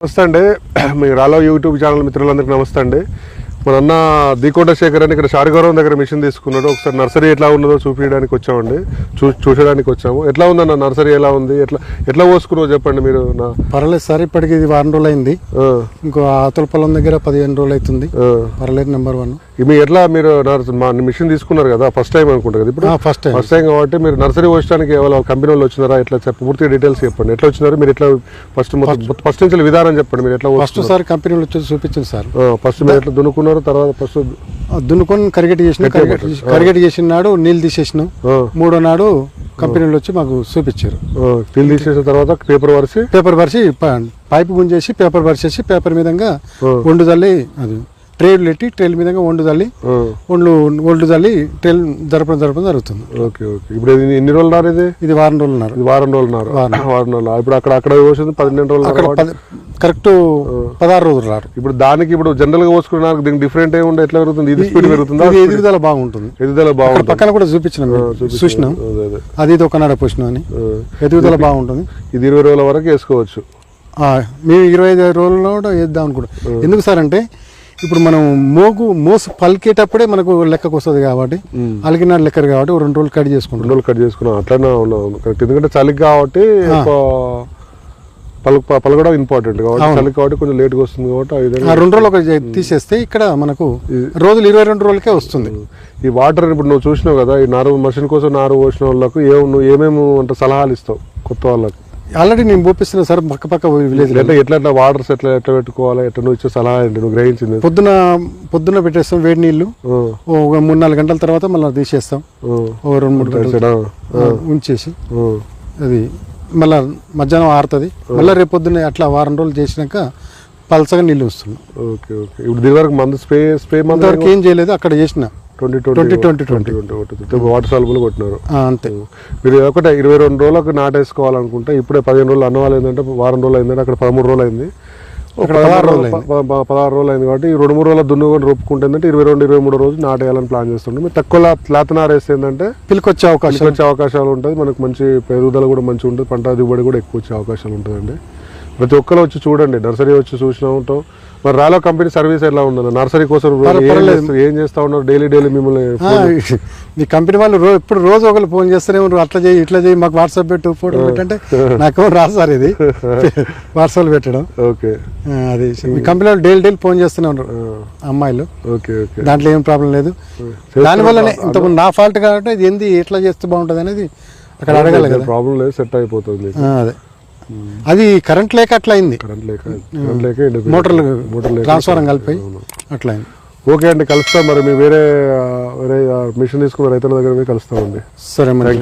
నమస్తే అండి. మీ రాలో YouTube channel మిత్రులందరికీ నమస్తే అండి. మన అన్న దీకోట శేఖర్ అని ఇక్కడ షారిగౌరవం దగ్గర మిషన్ తీసుకున్నాడు. ఒకసారి నర్సరీ ఎట్లా ఉన్నదో చూపించడానికి వచ్చామండి, చూసడానికి వచ్చాము. ఎట్లా ఉందన్న నర్సరీ, ఎలా ఉంది, ఎట్లా పోసుకున్నావు చెప్పండి మీరు. పర్లేదు సార్, ఇప్పటికి ఇది వారం రోజులు అయింది. ఇంకో ఆతుల పొలం దగ్గర 15 రోజులు అవుతుంది. పర్లేదు, నెంబర్ 1. మీ ఎట్లా మీరు మిషన్ తీసుకున్నారు కదా, ఫస్ట్ టైం అనుకుంటా కదా ఇప్పుడు? ఫస్ట్ టైం కాబట్టి మీరు నర్సరీ పోసడానికి కంపెనీ వాళ్ళు వచ్చినారా, ఎట్లా పూర్తిగా డీటెయిల్స్ చెప్పండి. ఎట్లా వచ్చినారు మీరు, ఎట్లా ఫస్ట్ నుంచి విధానం చెప్పండి. మీరు ఎట్లా ఫస్ట్ సార్ కంపెనీలో వచ్చి చూపించింది సార్. ఫస్ట్ మీరు ఎట్లా దున్నుకున్నారు, తర్వాత ఫస్ట్ దున్నుకొని కరిగెట్ చేసిన నాడు నీళ్ళు తీసేసినాం. 3వ నాడు కంపెనీలో వచ్చి మాకు చూపించారు. నీళ్ళు తీసేసిన తర్వాత పేపర్ పరిచి పైపు గుంజేసి పేపర్ పరిచేసి పేపర్ మీదంగా వండు చల్లి, అది ట్రేలు పెట్టి ట్రేల్ మీదంగా వండు చల్లి ఒళ్ళు చల్లి ట్రేల్ జరపడం జరుగుతుంది. Okay okay. ఇప్పుడు ఎన్ని రోజులు నారు ఇది? వారం రోజులు నారు. వారం రోజులు నారు. ఇప్పుడు అక్కడ పోసింది 12 రోజులు, కరెక్ట్ 16 రోజులు నారు. ఇప్పుడు దానికి ఇప్పుడు జనరల్ గా పోసుకున్నారు, దీనికి డిఫరెంట్ ఏ ఉండే, ఎట్లా పెరుగుతుంది? ఇది స్పీడ్ పెరుగుతుంది, ఎదుగుదల బాగుంటుంది. పక్కన కూడా చూసినాం, అది ఇది ఒకనాడ పోసినాం అని. ఎదుగుదల బాగుంటుంది. ఇది 20 రోజుల వరకు వేసుకోవచ్చు. మేము 25 రోజుల్లో కూడా వేద్దాం అనుకుంటాం. ఎందుకు సార్ అంటే ఇప్పుడు మనం మోసు పలికేటప్పుడే మనకు లెక్కకు వస్తుంది కాబట్టి, అలికినాడు లెక్కరు కాబట్టి 2 రోజులు కట్ చేసుకుంటాం. 2 రోజులు కట్ చేసుకున్నాం. అట్లనే కరెక్ట్. ఎందుకంటే చలికి కాబట్టి పలకడం ఇంపార్టెంట్ కాబట్టి, చలికి కాబట్టి కొంచెం లేట్గా వస్తుంది కాబట్టి 2 రోజులు ఒక తీసేస్తే ఇక్కడ మనకు రోజులు 22 రోజులకే వస్తుంది. ఈ వాటర్ ఇప్పుడు నువ్వు చూసినావు కదా, ఈ నారు మషిన్ కోసం నారు పోసిన వాళ్ళకు నువ్వు ఏమేమి అంటే సలహాలు ఇస్తావు కొత్త వాళ్ళకు? ఆల్రెడీ నేను చూపిస్తున్నా సార్, పక్క విలేజ్ ఎట్లా వాటర్స్ ఎట్లా పెట్టుకోవాలి, ఎట్లా నువ్వు ఇచ్చే సలహా ఏంటి, నువ్వు గ్రహించింది? పొద్దున పెట్టేస్తాం వేడి నీళ్లు, 3-4 గంటల తర్వాత మళ్ళీ తీసేస్తాం. 2-3 గంటలు ఉంచేసి అది మళ్ళీ మధ్యాహ్నం ఆరుతుంది. మళ్ళీ రేపు పొద్దున్న అట్లా వారం రోజులు చేసినాక పలసగా నీళ్ళు వస్తుంది. Okay okay. ఇప్పుడు దీని వరకు మందు స్ప్రే వరకు ఏం చేయలేదు. అక్కడ చేసిన 20 వాటర్ సాల్బుల్ కొట్టినారు అంతే. మీరు ఒకటే 22 రోజులకు నాటేసుకోవాలనుకుంటే ఇప్పుడే 15 రోజులు అన్నవాళ్ళు ఏంటంటే వారం రోజులు అయిందంటే అక్కడ 13 రోజులు అయింది, 16 రోజులు అయింది. కాబట్టి 2-3 రోజుల దున్నుకొని రొప్పుకుంటే 22-23 రోజులు నాటేయాలని ప్లాన్ చేస్తుండే. మీరు తక్కువ లేత నారేస్తే ఏంటంటే పిలికొచ్చే అవకాశాలు ఉంటుంది, మనకు మంచి పెరుగుదల కూడా మంచిగా ఉంటుంది, పంట దిగుబడి కూడా ఎక్కువ వచ్చే అవకాశాలు ఉంటుందండి. ప్రతి ఒక్కరు వచ్చి చూడండి, నర్సరీ వచ్చి చూసినా ఉంటాం. మరి రాలో కంపెనీ సర్వీస్ ఎలా ఉందన్న? నర్సరీ కోసం ఏం చేస్తా ఉన్నారు డైలీ మిమ్మల్ని? మీ కంపెనీ వాళ్ళు ఇప్పుడు రోజు ఒకరు ఫోన్ చేస్తూనే ఉన్నారు, అట్లా చేయి ఇట్లా చేయి, మాకు వాట్సాప్ పెట్టు, ఫోటో పెట్టంటే నాకు రాదు సార్ ఇది వాట్సాప్ పెట్టడం. ఓకే. అది మీ కంపెనీ వాళ్ళు డైలీ ఫోన్ చేస్తూనే ఉన్నారు అమ్మాయిలు. Okay okay. దాంట్లో ఏం ప్రాబ్లం లేదు. దానివల్లనే ఇంతకుముందు నా ఫాల్ట్ కాబట్టి ఇది ఏంది ఎట్లా చేస్తే బాగుంటుంది అనేది అక్కడ అడగాలి కదా. ప్రాబ్లం లేదు, సెట్ అయిపోతుంది. అదే అది కరెంట్ లేక అట్లా అయింది, మోటార్లు ట్రాన్స్ఫారం కలిపి అట్లా అయింది. ఓకే అండి, కలుస్తాం. మరి మీ వేరే మిషన్ తీసుకున్న రైతుల దగ్గర కలుస్తామండి. సరే మరి.